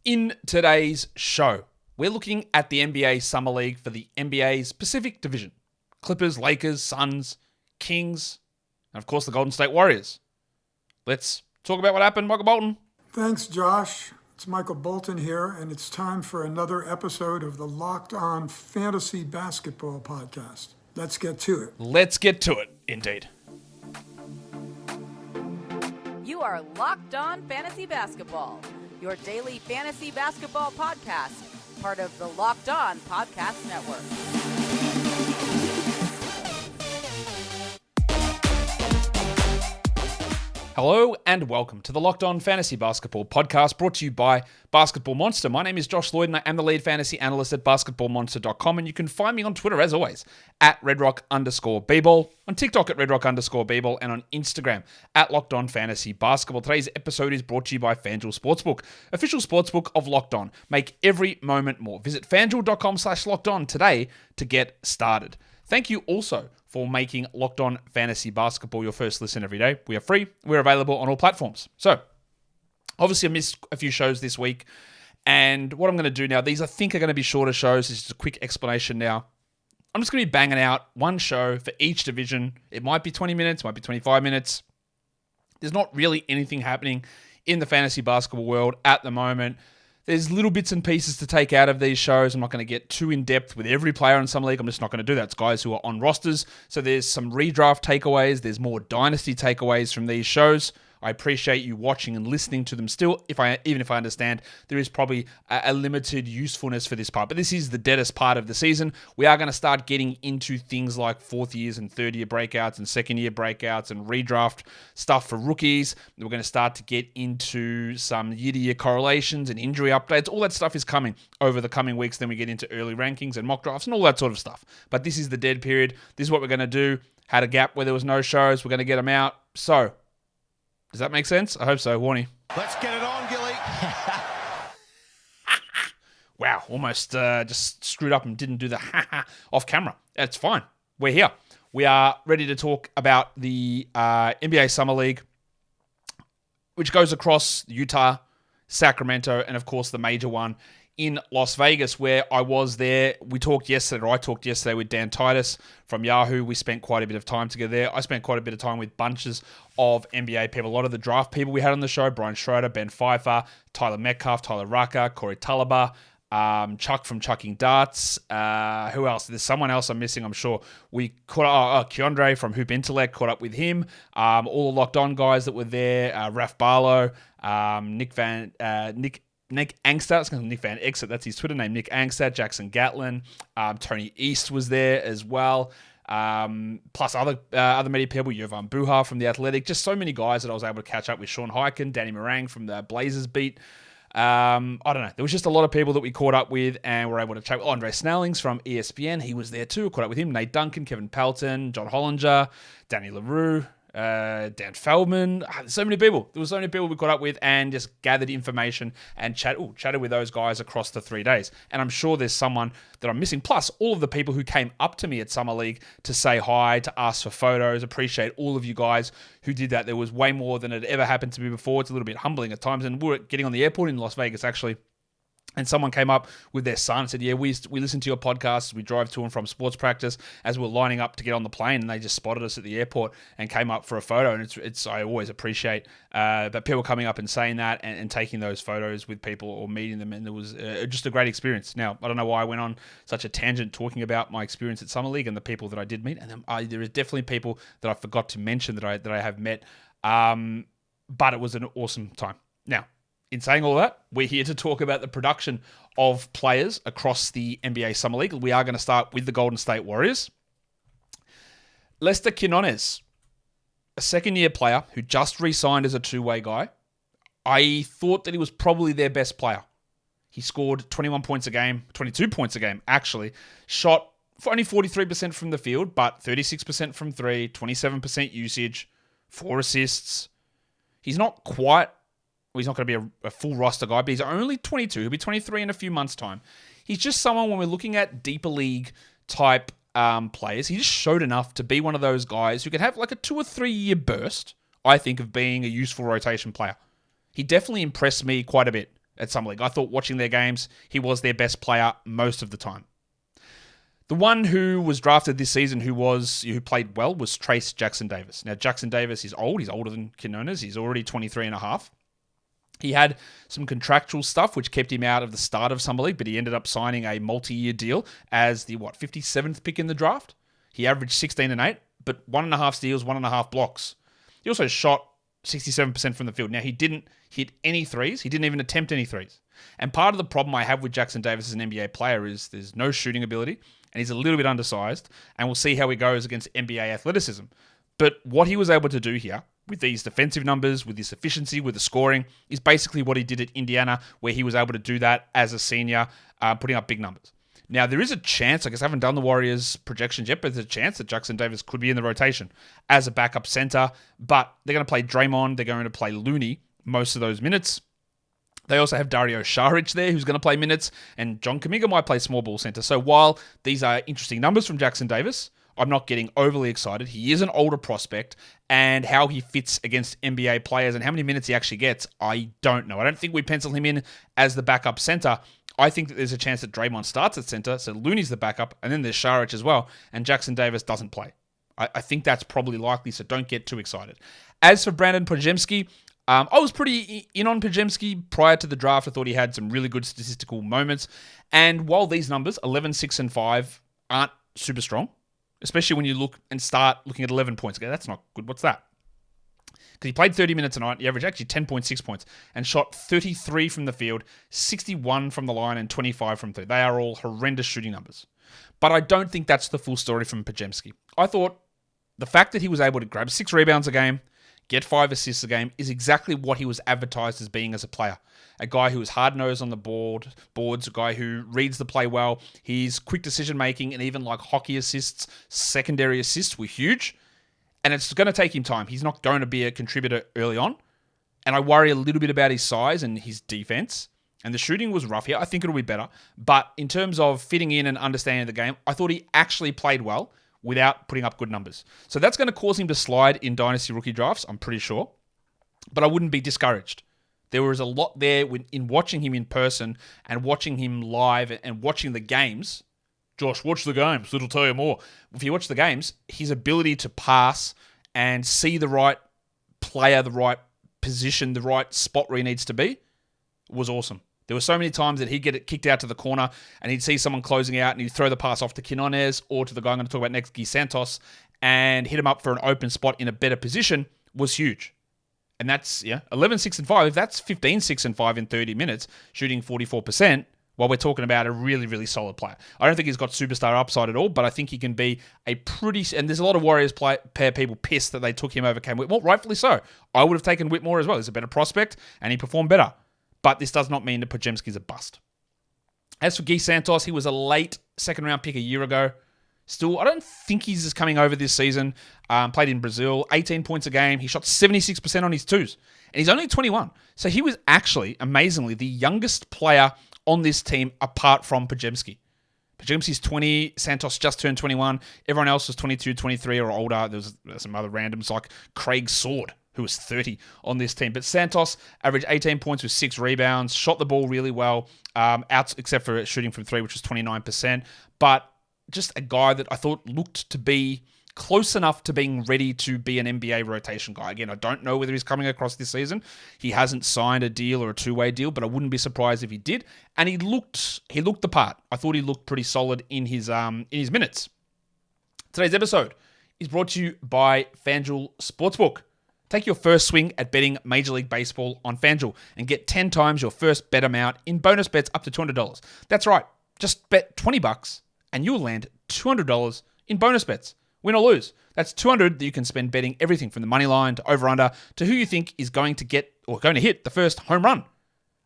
In today's show, we're looking at the NBA Summer League for the NBA's Pacific Division. Clippers, Lakers, Suns, Kings, and of course the Golden State Warriors. Let's talk about what happened, Michael Bolton. Thanks, Josh. It's Michael Bolton here, and it's time for another episode of the Locked On Fantasy Basketball Podcast. Let's get to it. Let's get to it, indeed. You are Locked On Fantasy Basketball, your daily fantasy basketball podcast, part of the Locked On Podcast Network. Hello and welcome to the Locked On Fantasy Basketball Podcast, brought to you by Basketball Monster. My name is Josh Lloyd and I am the lead fantasy analyst at basketballmonster.com, and you can find me on Twitter as always at redrock_bball, on TikTok at redrock_bball, and on Instagram at Locked On Fantasy Basketball. Today's episode is brought to you by FanDuel Sportsbook, official sportsbook of Locked On. Make every moment more. Visit fanduel.com/lockedon today to get started. Thank you also for making Locked On Fantasy Basketball your first listen every day. We are free. We're available on all platforms. So, obviously I missed a few shows this week, and what I'm going to do now, these I think are going to be shorter shows. This is just a quick explanation now. I'm just going to be banging out one show for each division. It might be 20 minutes, might be 25 minutes. There's not really anything happening in the fantasy basketball world at the moment. There's little bits and pieces to take out of these shows. I'm not going to get too in-depth with every player in some league. I'm just not going to do that. It's guys who are on rosters. So there's some redraft takeaways. There's more dynasty takeaways from these shows. I appreciate you watching and listening to them still, even if I understand there is probably a limited usefulness for this part. But this is the deadest part of the season. We are going to start getting into things like fourth years and third year breakouts and second year breakouts and redraft stuff for rookies. We're going to start to get into some year-to-year correlations and injury updates. All that stuff is coming over the coming weeks. Then we get into early rankings and mock drafts and all that sort of stuff. But this is the dead period. This is what we're going to do. Had a gap where there was no shows. We're going to get them out. So, does that make sense? I hope so, Warnie. Let's get it on, Gilly. Wow, almost just screwed up and didn't do the off camera. That's fine. We're here. We are ready to talk about the NBA Summer League, which goes across Utah, Sacramento, and of course the major one in Las Vegas, where I was there. I talked yesterday with Dan Titus from Yahoo. We spent quite a bit of time together there. I spent quite a bit of time with bunches of NBA people. A lot of the draft people we had on the show: Brian Schroeder, Ben Pfeiffer, Tyler Metcalf, Tyler Rucker, Corey Tulaba, Chuck from Chucking Darts. Who else? There's someone else I'm missing, I'm sure. We caught up, Keandre from Hoop Intellect, caught up with him. All the Locked On guys that were there: Raf Barlow, Nick Angstadt, it's Nick Van Exit, that's his Twitter name, Nick Angstadt, Jackson Gatlin, Tony East was there as well, plus other media people, Jovan Buha from The Athletic, just so many guys that I was able to catch up with. Sean Hyken, Danny Morang from the Blazers beat. I don't know, there was just a lot of people that we caught up with and were able to chat with. Andre Snellings from ESPN, he was there too, caught up with him. Nate Duncan, Kevin Pelton, John Hollinger, Danny LaRue, Dan Feldman. So many people. There were so many people we caught up with and just gathered information and chatted with those guys across the 3 days. And I'm sure there's someone that I'm missing. Plus, all of the people who came up to me at Summer League to say hi, to ask for photos. Appreciate all of you guys who did that. There was way more than had ever happened to me before. It's a little bit humbling at times. And we were getting on the airport in Las Vegas, actually, and someone came up with their son and said, yeah, we listened to your podcast. We drove to and from sports practice as we were lining up to get on the plane, and they just spotted us at the airport and came up for a photo. And it's I always appreciate that people coming up and saying that and taking those photos with people or meeting them. And it was just a great experience. Now, I don't know why I went on such a tangent talking about my experience at Summer League and the people that I did meet. And then, there is definitely people that I forgot to mention that I have met. But it was an awesome time. Now, in saying all that, we're here to talk about the production of players across the NBA Summer League. We are going to start with the Golden State Warriors. Lester Quinones, a second-year player who just re-signed as a two-way guy. I thought that he was probably their best player. He scored 21 points a game, 22 points a game, actually. Shot for only 43% from the field, but 36% from three, 27% usage, 4 assists. He's not quite... Well, he's not going to be a full roster guy, but he's only 22. He'll be 23 in a few months' time. He's just someone, when we're looking at deeper league type players, he just showed enough to be one of those guys who can have like a 2 or 3 year burst, I think, of being a useful rotation player. He definitely impressed me quite a bit at Summer League. I thought watching their games, he was their best player most of the time. The one who was drafted this season who played well was Trace Jackson-Davis. Now, Jackson-Davis is old. He's older than Quinones. He's already 23 and a half. He had some contractual stuff which kept him out of the start of Summer League, but he ended up signing a multi-year deal as the 57th pick in the draft. He averaged 16 and 8, but 1.5 steals, 1.5 blocks. He also shot 67% from the field. Now, he didn't hit any threes. He didn't even attempt any threes. And part of the problem I have with Jackson-Davis as an NBA player is there's no shooting ability, and he's a little bit undersized, and we'll see how he goes against NBA athleticism. But what he was able to do here, with these defensive numbers, with this efficiency, with the scoring, is basically what he did at Indiana, where he was able to do that as a senior, putting up big numbers. Now, there is a chance, I guess I haven't done the Warriors' projections yet, but there's a chance that Jackson-Davis could be in the rotation as a backup center, but they're going to play Draymond, they're going to play Looney most of those minutes. They also have Dario Saric there, who's going to play minutes, and John Kamiga might play small ball center. So while these are interesting numbers from Jackson-Davis, I'm not getting overly excited. He is an older prospect, and how he fits against NBA players and how many minutes he actually gets, I don't know. I don't think we pencil him in as the backup center. I think that there's a chance that Draymond starts at center, so Looney's the backup, and then there's Saric as well, and Jackson-Davis doesn't play. I think that's probably likely, so don't get too excited. As for Brandon Podziemski, I was pretty in on Podziemski prior to the draft. I thought he had some really good statistical moments, and while these numbers, 11, 6, and 5, aren't super strong, especially when you look and start looking at 11 points. Okay, that's not good. What's that? Because he played 30 minutes a night. He averaged actually 10.6 points and shot 33 from the field, 61 from the line, and 25 from three. They are all horrendous shooting numbers. But I don't think that's the full story from Podziemski. I thought the fact that he was able to grab 6 rebounds a game, get 5 assists a game, is exactly what he was advertised as being as a player. A guy who is hard-nosed on the boards, a guy who reads the play well. His quick decision-making and even like hockey assists, secondary assists were huge. And it's going to take him time. He's not going to be a contributor early on. And I worry a little bit about his size and his defense. And the shooting was rough here. I think it'll be better. But in terms of fitting in and understanding the game, I thought he actually played well without putting up good numbers. So that's going to cause him to slide in Dynasty rookie drafts, I'm pretty sure. But I wouldn't be discouraged. There was a lot there in watching him in person and watching him live and watching the games. Josh, watch the games. It'll tell you more. If you watch the games, his ability to pass and see the right player, the right position, the right spot where he needs to be was awesome. There were so many times that he'd get it kicked out to the corner and he'd see someone closing out and he'd throw the pass off to Quinones or to the guy I'm going to talk about next, Guy Santos, and hit him up for an open spot in a better position was huge. And that's 11, 6, and 5. If that's 15, 6, and 5 in 30 minutes, shooting 44%, well, we're talking about a really, really solid player. I don't think he's got superstar upside at all, but I think he can be a pretty... And there's a lot of Warriors pair people pissed that they took him over Cam Whitmore. Rightfully so. I would have taken Whitmore as well. He's a better prospect, and he performed better. But this does not mean that Podziemski's a bust. As for Guy Santos, he was a late second-round pick a year ago. Still, I don't think he's just coming over this season. Played in Brazil, 18 points a game. He shot 76% on his twos. And he's only 21. So he was actually, amazingly, the youngest player on this team apart from Podziemski. Podziemski's 20, Santos just turned 21. Everyone else was 22, 23 or older. There's some other randoms like Craig Sword, who was 30 on this team. But Santos averaged 18 points with 6 rebounds, shot the ball really well, except for shooting from 3, which was 29%. But just a guy that I thought looked to be close enough to being ready to be an NBA rotation guy. Again, I don't know whether he's coming across this season. He hasn't signed a deal or a two-way deal, but I wouldn't be surprised if he did. And he looked the part. I thought he looked pretty solid in his minutes. Today's episode is brought to you by FanDuel Sportsbook. Take your first swing at betting Major League Baseball on FanDuel and get 10 times your first bet amount in bonus bets up to $200. That's right. Just bet $20 and you'll land $200 in bonus bets. Win or lose. That's $200 that you can spend betting everything from the money line to over-under to who you think is going to get or going to hit the first home run. I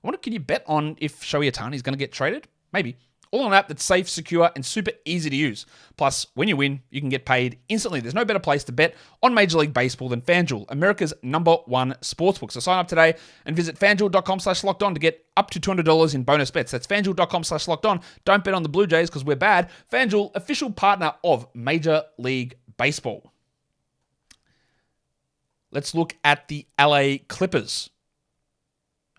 wonder, can you bet on if Shohei Ohtani is going to get traded? Maybe. All on an app that's safe, secure, and super easy to use. Plus, when you win, you can get paid instantly. There's no better place to bet on Major League Baseball than FanDuel, America's #1 sportsbook. So sign up today and visit FanDuel.com/lockedon to get up to $200 in bonus bets. That's FanDuel.com/lockedon. Don't bet on the Blue Jays because we're bad. FanDuel, official partner of Major League Baseball. Let's look at the LA Clippers.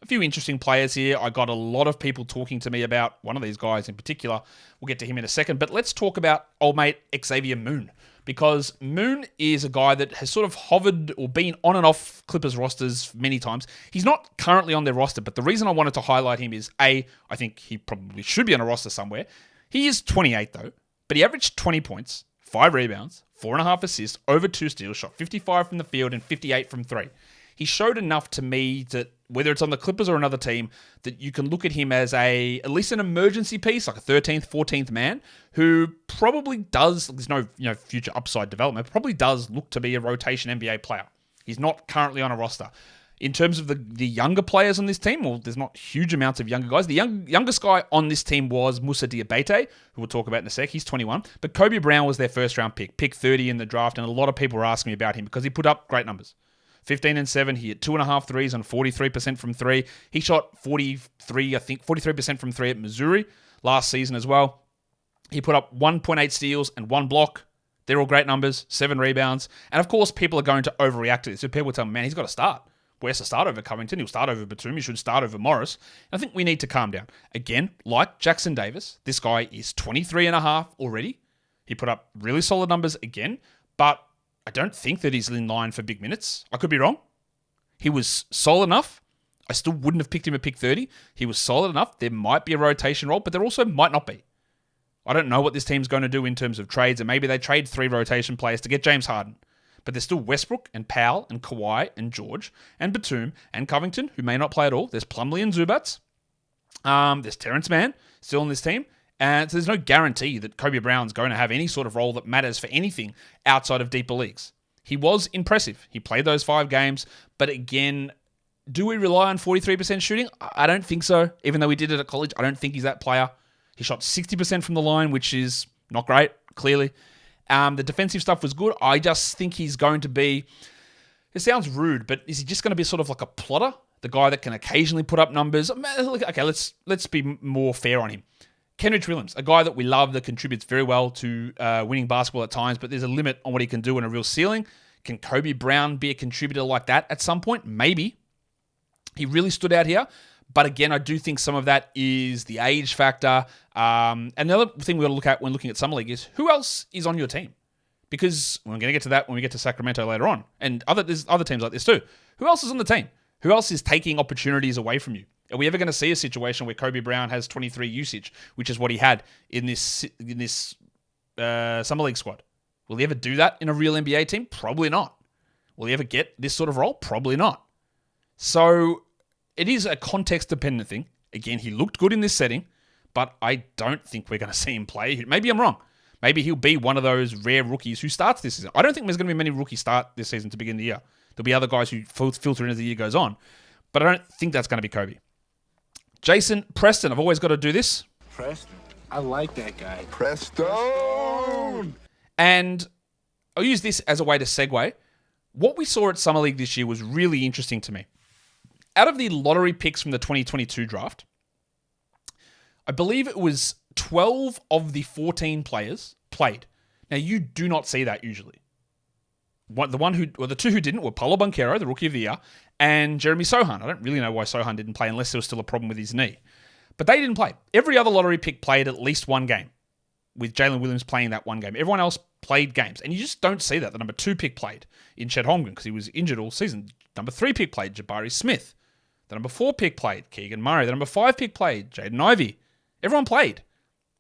a few interesting players here. I got a lot of people talking to me about one of these guys in particular. We'll get to him in a second, but let's talk about old mate Xavier Moon, because Moon is a guy that has sort of hovered or been on and off Clippers rosters many times. He's not currently on their roster, but the reason I wanted to highlight him is, I think he probably should be on a roster somewhere. He is 28 though, but he averaged 20 points, 5 rebounds, 4.5 assists, over 2 steals, shot 55 from the field and 58 from 3. He showed enough to me that whether it's on the Clippers or another team, that you can look at him as at least an emergency piece, like a 13th, 14th man, who probably does, there's no future upside development, probably does look to be a rotation NBA player. He's not currently on a roster. In terms of the younger players on this team, well, there's not huge amounts of younger guys. The youngest guy on this team was Moussa Diabate, who we'll talk about in a sec. He's 21. But Kobe Brown was their first round pick 30 in the draft, and a lot of people were asking me about him because he put up great numbers. 15 and 7. He hit 2.5 threes on 43% from 3. He shot 43% from 3 at Missouri last season as well. He put up 1.8 steals and 1 block. They're all great numbers. 7 rebounds. And of course, people are going to overreact to this. So people tell me, man, he's got to start. Where's to start over Covington? He'll start over Batum. He should start over Morris. And I think we need to calm down. Again, like Jackson Davis, this guy is 23.5 already. He put up really solid numbers again, but I don't think that he's in line for big minutes. I could be wrong. He was solid enough. I still wouldn't have picked him at pick 30. He was solid enough. There might be a rotation role, but there also might not be. I don't know what this team's going to do in terms of trades, and maybe they trade 3 rotation players to get James Harden. But there's still Westbrook and Powell and Kawhi and George and Batum and Covington, who may not play at all. There's Plumlee and Zubats. There's Terrence Mann still on this team. And so there's no guarantee that Kobe Brown's going to have any sort of role that matters for anything outside of deeper leagues. He was impressive. He played those 5 games. But again, do we rely on 43% shooting? I don't think so. Even though he did it at college, I don't think he's that player. He shot 60% from the line, which is not great, clearly. The defensive stuff was good. I just think he's going to be... It sounds rude, but is he just going to be sort of like a plotter? The guy that can occasionally put up numbers? Okay, let's be more fair on him. Kenrich Williams, a guy that we love that contributes very well to winning basketball at times, but there's a limit on what he can do in a real ceiling. Can Kobe Brown be a contributor like that at some point? Maybe. He really stood out here. But again, I do think some of that is the age factor. And the other thing we've got to look at when looking at Summer League is who else is on your team? Because we're going to get to that when we get to Sacramento later on. And there's other teams like this too. Who else is on the team? Who else is taking opportunities away from you? Are we ever going to see a situation where Kobe Brown has 23 usage, which is what he had in this Summer League squad? Will he ever do that in a real NBA team? Probably not. Will he ever get this sort of role? Probably not. So it is a context-dependent thing. Again, he looked good in this setting, but I don't think we're going to see him play. Maybe I'm wrong. Maybe he'll be one of those rare rookies who starts this season. I don't think there's going to be many rookies start this season to begin the year. There'll be other guys who filter in as the year goes on, but I don't think that's going to be Kobe. Jason Preston, I've always got to do this. Preston? I like that guy. Preston! And I'll use this as a way to segue. What we saw at Summer League this year was really interesting to me. Out of the lottery picks from the 2022 draft, I believe it was 12 of the 14 players played. Now, you do not see that usually. The 2 who didn't were Paolo Banchero, the Rookie of the Year, and Jeremy Sohan. I don't really know why Sohan didn't play unless there was still a problem with his knee. But they didn't play. Every other lottery pick played at least one game, with Jalen Williams playing that one game. Everyone else played games, and you just don't see that. The number 2 pick played in Chet Holmgren because he was injured all season. Number 3 pick played Jabari Smith. The number 4 pick played Keegan Murray. The number 5 pick played Jaden Ivey. Everyone played,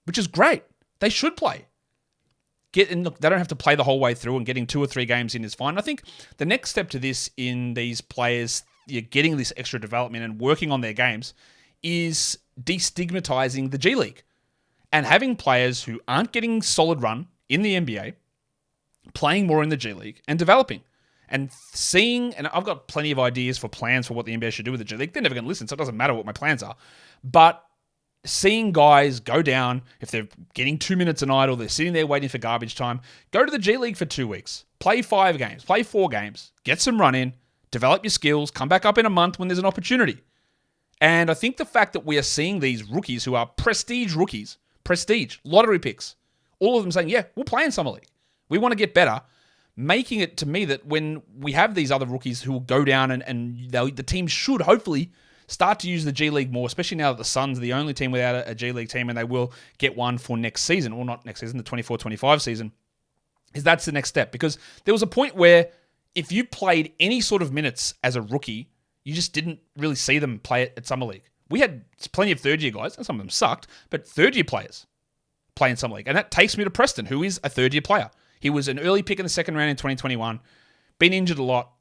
which is great. They should play. Look, they don't have to play the whole way through, and getting 2 or 3 games in is fine. I think the next step to this in these players, getting this extra development and working on their games, is destigmatizing the G League and having players who aren't getting solid run in the NBA playing more in the G League and developing. And seeing, and I've got plenty of ideas for plans for what the NBA should do with the G League. They're never going to listen, so it doesn't matter what my plans are. But seeing guys go down, if they're getting 2 minutes a night or they're sitting there waiting for garbage time, go to the G League for 2 weeks. Play 5 games, play 4 games, get some run in, develop your skills, come back up in a month when there's an opportunity. And I think the fact that we are seeing these rookies who are prestige rookies, lottery picks, all of them saying, yeah, we'll play in Summer League. We want to get better. Making it to me that when we have these other rookies who will go down and the team should hopefully start to use the G League more, especially now that the Suns are the only team without a G League team, and they will get one for next season. Well, not next season, the 24-25 season. That's the next step. Because there was a point where if you played any sort of minutes as a rookie, you just didn't really see them play it at Summer League. We had plenty of third-year guys, and some of them sucked, but third-year players play in Summer League. And that takes me to Preston, who is a third-year player. He was an early pick in the second round in 2021, been injured a lot.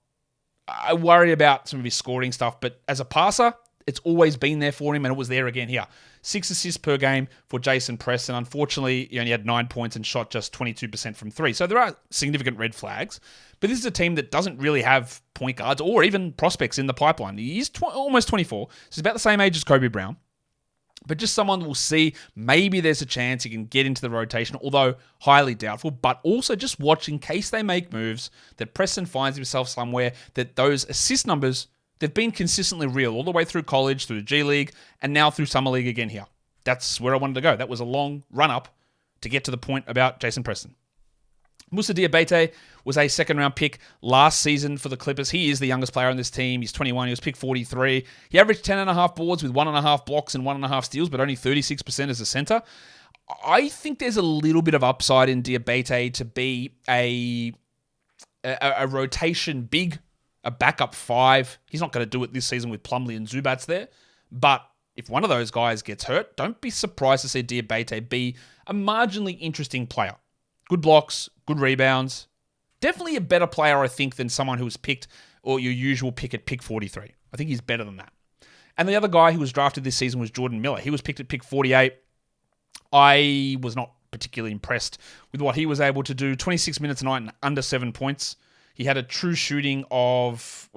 I worry about some of his scoring stuff, but as a passer, it's always been there for him, and it was there again here. 6 assists per game for Jason Preston. Unfortunately, he only had 9 points and shot just 22% from 3. So there are significant red flags, but this is a team that doesn't really have point guards or even prospects in the pipeline. He's almost 24, so he's about the same age as Kobe Brown. But just someone will see maybe there's a chance he can get into the rotation, although highly doubtful. But also just watch in case they make moves that Preston finds himself somewhere that those assist numbers, they've been consistently real all the way through college, through the G League, and now through Summer League again here. That's where I wanted to go. That was a long run-up to get to the point about Jason Preston. Moussa Diabate was a second-round pick last season for the Clippers. He is the youngest player on this team. He's 21. He was picked 43. He averaged 10.5 boards with 1.5 blocks and 1.5 steals, but only 36% as a center. I think there's a little bit of upside in Diabate to be a rotation big, a backup 5. He's not going to do it this season with Plumlee and Zubats there, but if one of those guys gets hurt, don't be surprised to see Diabate be a marginally interesting player. Good blocks, good rebounds. Definitely a better player, I think, than someone who was picked or your usual pick at pick 43. I think he's better than that. And the other guy who was drafted this season was Jordan Miller. He was picked at pick 48. I was not particularly impressed with what he was able to do. 26 minutes a night and under 7 points. He had a true shooting of,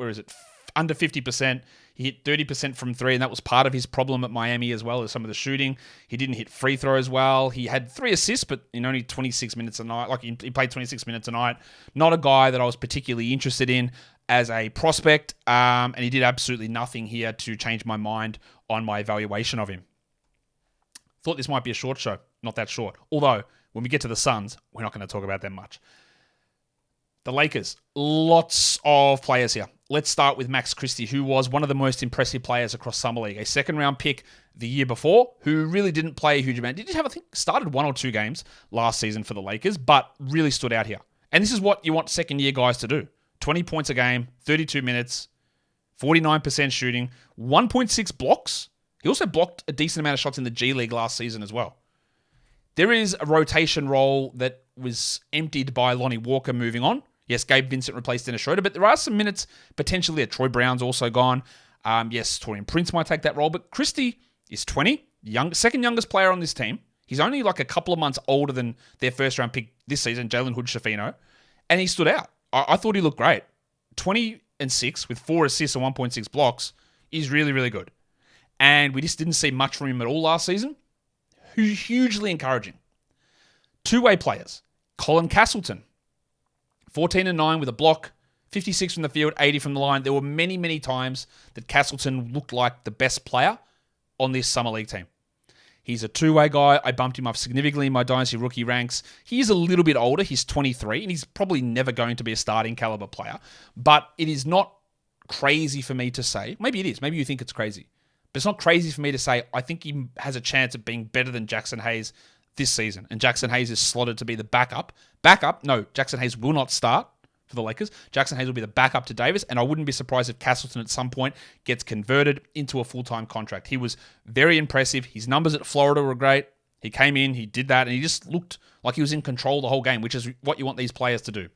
under 50%. He hit 30% from 3, and that was part of his problem at Miami as well as some of the shooting. He didn't hit free throws well. He had 3 assists, but in only 26 minutes a night. He played 26 minutes a night. Not a guy that I was particularly interested in as a prospect, and he did absolutely nothing here to change my mind on my evaluation of him. Thought this might be a short show. Not that short. Although, when we get to the Suns, we're not going to talk about them much. The Lakers, lots of players here. Let's start with Max Christie, who was one of the most impressive players across Summer League. A second-round pick the year before, who really didn't play a huge amount. Did have, I think, started 1 or 2 games last season for the Lakers, but really stood out here. And this is what you want second-year guys to do. 20 points a game, 32 minutes, 49% shooting, 1.6 blocks. He also blocked a decent amount of shots in the G League last season as well. There is a rotation role that was emptied by Lonnie Walker moving on. Yes, Gabe Vincent replaced Dennis Schroeder, but there are some minutes potentially there. Troy Brown's also gone. Yes, Torian Prince might take that role, but Christie is 20, second youngest player on this team. He's only like a couple of months older than their first-round pick this season, Jalen Hood-Schifino, and he stood out. I thought he looked great. 20-6 with 4 assists and 1.6 blocks is really, really good. And we just didn't see much from him at all last season. Hugely encouraging. Two-way players. Colin Castleton. 14-9 with a block, 56 from the field, 80 from the line. There were many, many times that Castleton looked like the best player on this Summer League team. He's a two-way guy. I bumped him up significantly in my Dynasty rookie ranks. He is a little bit older. He's 23, and he's probably never going to be a starting caliber player. But it is not crazy for me to say. Maybe it is. Maybe you think it's crazy. But it's not crazy for me to say I think he has a chance of being better than Jackson Hayes this season. And Jackson Hayes is slotted to be the backup. No, Jackson Hayes will not start for the Lakers. Jackson Hayes will be the backup to Davis, and I wouldn't be surprised if Castleton at some point gets converted into a full-time contract. He was very impressive. His numbers at Florida were great. He came in, he did that, and he just looked like he was in control the whole game, which is what you want these players to do.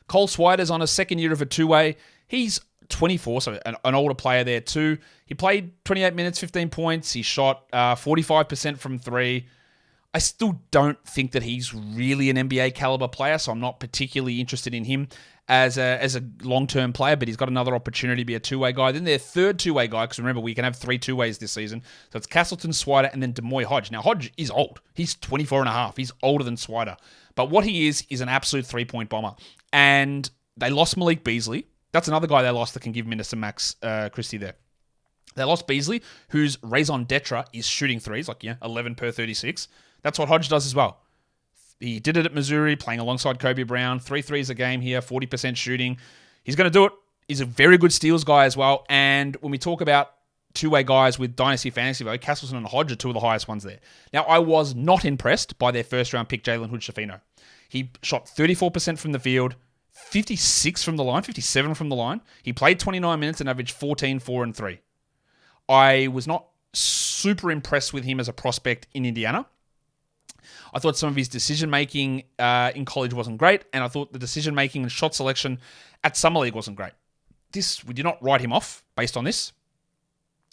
Cole Swider's on a second year of a two-way. He's 24, so an older player there too. He played 28 minutes, 15 points. He shot 45% from 3. I still don't think that he's really an NBA caliber player, so I'm not particularly interested in him as a long-term player, but he's got another opportunity to be a two-way guy. Then their third two-way guy, because remember, we can have 3 two-ways this season. So it's Castleton, Swider, and then Demoy Hodge. Now, Hodge is old. He's 24 and a half. He's older than Swider. But what he is an absolute three-point bomber. And they lost Malik Beasley. That's another guy they lost that can give minutes to Max Christie there. They lost Beasley, whose raison d'etre is shooting threes, 11 per 36. That's what Hodge does as well. He did it at Missouri, playing alongside Kobe Brown. 3 threes a game here, 40% shooting. He's going to do it is a very good steals guy as well. And when we talk about two-way guys with Dynasty Fantasy Vote, Castleton and Hodge are two of the highest ones there. Now, I was not impressed by their first-round pick, Jalen Hood-Schifino. He shot 34% from the field, 56 from the line, 57 from the line. He played 29 minutes and averaged 14, 4, and 3. I was not super impressed with him as a prospect in Indiana. I thought some of his decision-making in college wasn't great, and I thought the decision-making and shot selection at Summer League wasn't great. We did not write him off based on this,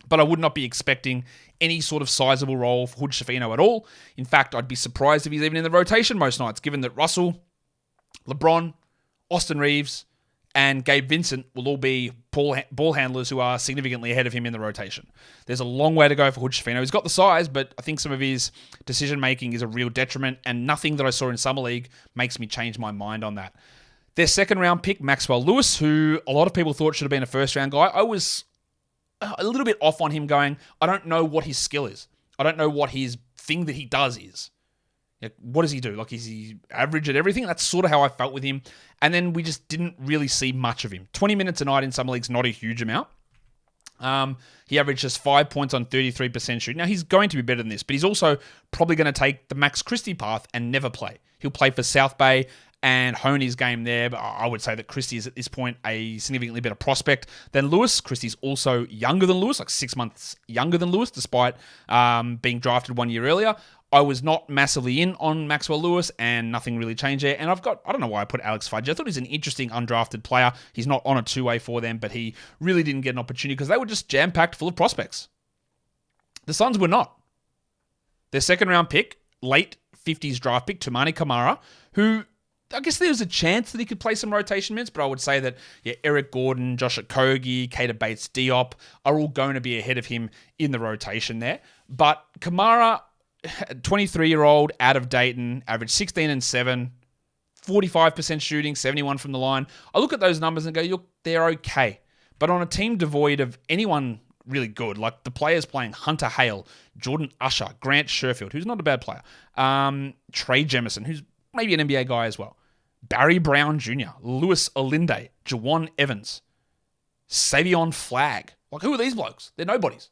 but I would not be expecting any sort of sizable role for Hood-Schifino at all. In fact, I'd be surprised if he's even in the rotation most nights, given that Russell, LeBron, Austin Reeves, and Gabe Vincent will all be ball handlers who are significantly ahead of him in the rotation. There's a long way to go for Hood-Schifino. He's got the size, but I think some of his decision-making is a real detriment, and nothing that I saw in Summer League makes me change my mind on that. Their second-round pick, Maxwell Lewis, who a lot of people thought should have been a first-round guy, I was a little bit off on him going, I don't know what his skill is. I don't know what his thing that he does is. Like, what does he do? Like, is he average at everything? That's sort of how I felt with him. And then we just didn't really see much of him. 20 minutes a night in Summer League's not a huge amount. He averaged just 5 points on 33% shooting. Now, he's going to be better than this, but he's also probably going to take the Max Christie path and never play. He'll play for South Bay and hone his game there. But I would say that Christie is at this point a significantly better prospect than Lewis. Christie's also younger than Lewis, like 6 months younger than Lewis, despite being drafted 1 year earlier. I was not massively in on Maxwell Lewis, and nothing really changed there. And I don't know why I put Alex Fudge. I thought he's an interesting undrafted player. He's not on a two-way for them, but he really didn't get an opportunity because they were just jam-packed full of prospects. The Suns were not. Their second-round pick, late 50s draft pick, Toumani Camara, who I guess there was a chance that he could play some rotation minutes, but I would say that Eric Gordon, Josh Okogie, Keita Bates-Diop are all going to be ahead of him in the rotation there. But Camara, 23-year-old out of Dayton, averaged 16 and 7, 45% shooting, 71 from the line. I look at those numbers and go, they're okay. But on a team devoid of anyone really good, like the players playing Hunter Hale, Jordan Usher, Grant Sherfield, who's not a bad player, Trey Jemison, who's maybe an NBA guy as well, Barry Brown Jr., Louis Olinde, Jawan Evans, Savion Flagg. Like, who are these blokes? They're nobodies.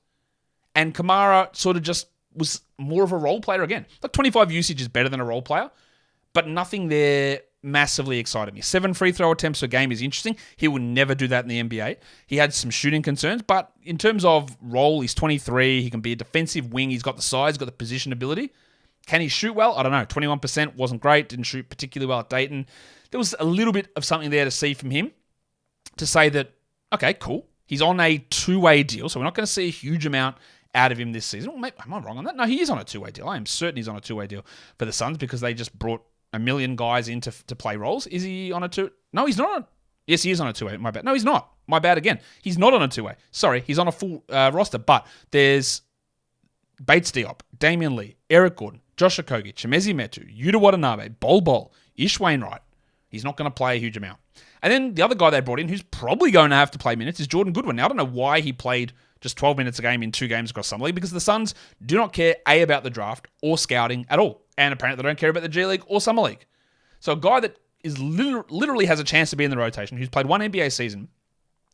And Camara sort of just was more of a role player again. Like, 25 usage is better than a role player, but nothing there massively excited me. 7 free throw attempts per game is interesting. He will never do that in the NBA. He had some shooting concerns, but in terms of role, he's 23. He can be a defensive wing. He's got the size, got the position ability. Can he shoot well? I don't know. 21% wasn't great. Didn't shoot particularly well at Dayton. There was a little bit of something there to see from him to say that, okay, cool. He's on a two-way deal, so we're not going to see a huge amount out of him this season. Well, am I wrong on that? No, he is on a two-way deal. I am certain he's on a two-way deal for the Suns because they just brought a million guys in to play roles. Is he on a two? No, he's not. Yes, he is on a two-way. My bad. No, he's not. My bad again. He's not on a two-way. Sorry, he's on a full roster, but there's Bates-Diop, Damian Lee, Eric Gordon, Josh Okogie, Chimezi Metu, Yuta Watanabe, Bol, Ish Wainwright. He's not going to play a huge amount. And then the other guy they brought in who's probably going to have to play minutes is Jordan Goodwin. Now, I don't know why he played just 12 minutes a game in 2 games across Summer League because the Suns do not care, A, about the draft or scouting at all. And apparently they don't care about the G League or Summer League. So a guy that is literally has a chance to be in the rotation, who's played 1 NBA season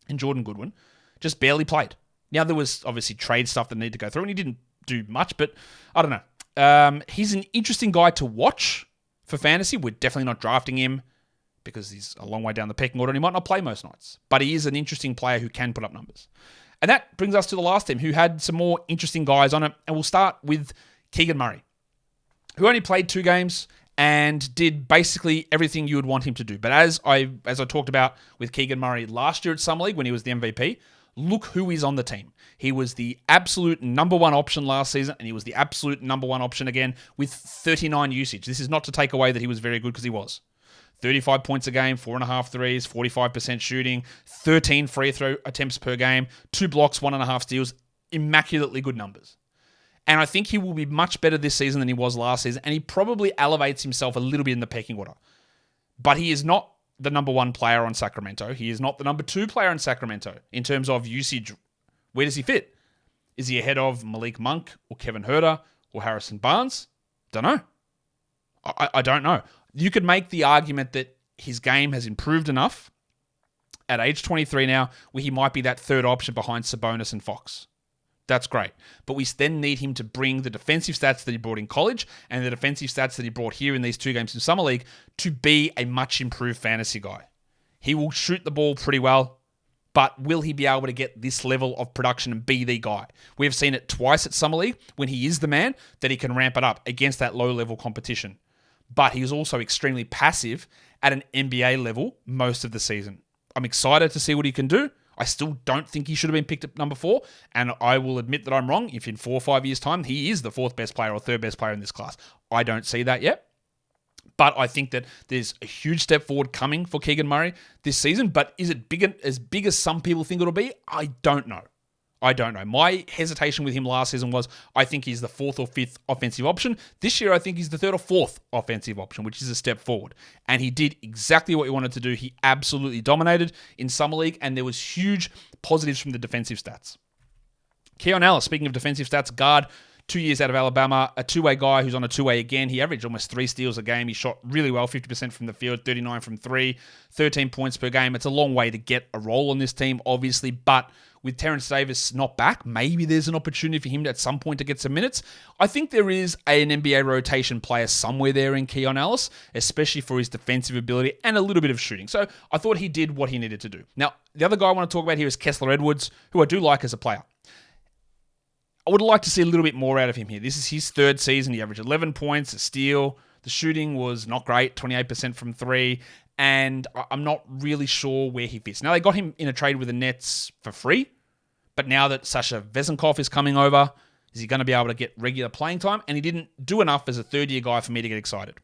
in Jordan Goodwin, just barely played. Now, there was obviously trade stuff that needed to go through, and he didn't do much, but I don't know. He's an interesting guy to watch for fantasy. We're definitely not drafting him because he's a long way down the pecking order and he might not play most nights. But he is an interesting player who can put up numbers. And that brings us to the last team who had some more interesting guys on it. And we'll start with Keegan Murray, who only played 2 games and did basically everything you would want him to do. But as I talked about with Keegan Murray last year at Summer League when he was the MVP, look who is on the team. He was the absolute number 1 option last season, and he was the absolute number 1 option again with 39 usage. This is not to take away that he was very good because he was. 35 points a game, 4.5 threes, 45% shooting, 13 free throw attempts per game, 2 blocks, 1.5 steals. Immaculately good numbers. And I think he will be much better this season than he was last season, and he probably elevates himself a little bit in the pecking order. But he is not the number 1 player on Sacramento. He is not the number 2 player in Sacramento in terms of usage. Where does he fit? Is he ahead of Malik Monk or Kevin Huerter or Harrison Barnes? Don't know. I don't know. You could make the argument that his game has improved enough at age 23 now, where he might be that third option behind Sabonis and Fox. That's great. But we then need him to bring the defensive stats that he brought in college and the defensive stats that he brought here in these 2 games in Summer League to be a much improved fantasy guy. He will shoot the ball pretty well, but will he be able to get this level of production and be the guy? We have seen it twice at Summer League when he is the man that he can ramp it up against that low-level competition. But he is also extremely passive at an NBA level most of the season. I'm excited to see what he can do. I still don't think he should have been picked up number 4, and I will admit that I'm wrong if in 4 or 5 years' time he is the 4th best player or 3rd best player in this class. I don't see that yet. But I think that there's a huge step forward coming for Keegan Murray this season. But is it as big as some people think it'll be? I don't know. My hesitation with him last season was I think he's the 4th or 5th offensive option. This year, I think he's the 3rd or 4th offensive option, which is a step forward. And he did exactly what he wanted to do. He absolutely dominated in Summer League, and there was huge positives from the defensive stats. Keon Ellis, speaking of defensive stats, guard, 2 years out of Alabama, a two-way guy who's on a two-way again. He averaged almost 3 steals a game. He shot really well, 50% from the field, 39 from 3, 13 points per game. It's a long way to get a role on this team, obviously, but with Terrence Davis not back, maybe there's an opportunity for him at some point to get some minutes. I think there is an NBA rotation player somewhere there in Keon Ellis, especially for his defensive ability and a little bit of shooting. So I thought he did what he needed to do. Now, the other guy I want to talk about here is Kessler Edwards, who I do like as a player. I would like to see a little bit more out of him here. This is his 3rd season. He averaged 11 points, a steal. The shooting was not great, 28% from 3. And I'm not really sure where he fits. Now, they got him in a trade with the Nets for free. But now that Sasha Vezenkov is coming over, is he going to be able to get regular playing time? And he didn't do enough as a 3rd-year guy for me to get excited.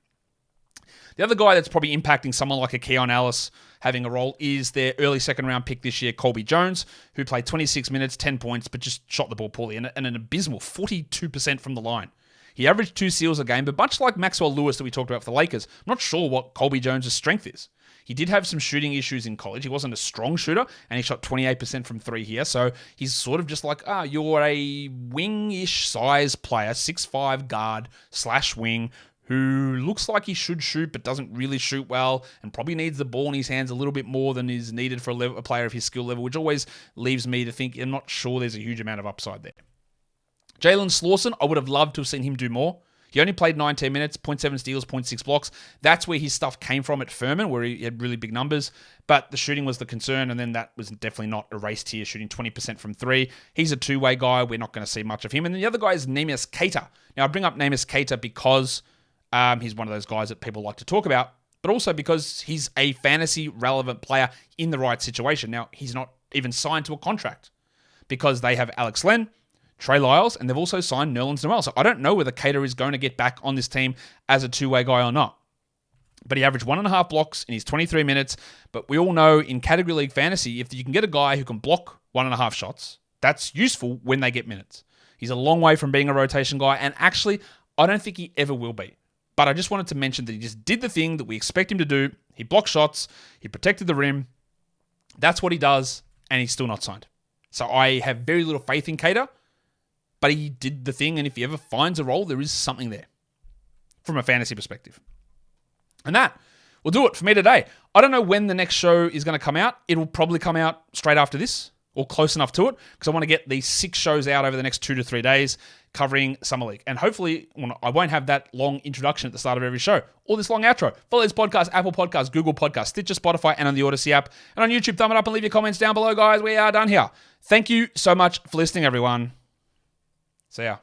The other guy that's probably impacting someone like a Keon Ellis having a role is their early 2nd-round pick this year, Colby Jones, who played 26 minutes, 10 points, but just shot the ball poorly, and an abysmal 42% from the line. He averaged 2 steals a game, but much like Maxwell Lewis that we talked about for the Lakers, I'm not sure what Colby Jones' strength is. He did have some shooting issues in college. He wasn't a strong shooter, and he shot 28% from 3 here. So he's sort of just like, you're a wing-ish size player, 6'5 guard / wing, who looks like he should shoot but doesn't really shoot well and probably needs the ball in his hands a little bit more than is needed for a player of his skill level, which always leaves me to think I'm not sure there's a huge amount of upside there. Jalen Slauson, I would have loved to have seen him do more. He only played 19 minutes, 0.7 steals, 0.6 blocks. That's where his stuff came from at Furman, where he had really big numbers. But the shooting was the concern, and then that was definitely not erased here, shooting 20% from 3. He's a two-way guy. We're not going to see much of him. And then the other guy is Neemias Queta. Now, I bring up Neemias Queta because he's one of those guys that people like to talk about, but also because he's a fantasy-relevant player in the right situation. Now, he's not even signed to a contract because they have Alex Len, Trey Lyles, and they've also signed Nerlens Noel. So I don't know whether Cater is going to get back on this team as a two-way guy or not. But he averaged 1.5 blocks in his 23 minutes. But we all know in category league fantasy, if you can get a guy who can block 1.5 shots, that's useful when they get minutes. He's a long way from being a rotation guy, and actually, I don't think he ever will be. But I just wanted to mention that he just did the thing that we expect him to do. He blocked shots, he protected the rim. That's what he does, and he's still not signed. So I have very little faith in Cater. But he did the thing, and if he ever finds a role, there is something there from a fantasy perspective. And that will do it for me today. I don't know when the next show is going to come out. It will probably come out straight after this, or close enough to it, because I want to get these 6 shows out over the next 2 to 3 days covering Summer League. And hopefully, I won't have that long introduction at the start of every show, or this long outro. Follow this podcast, Apple Podcasts, Google Podcasts, Stitcher, Spotify, and on the Odyssey app. And on YouTube, thumb it up and leave your comments down below, guys. We are done here. Thank you so much for listening, everyone. See ya.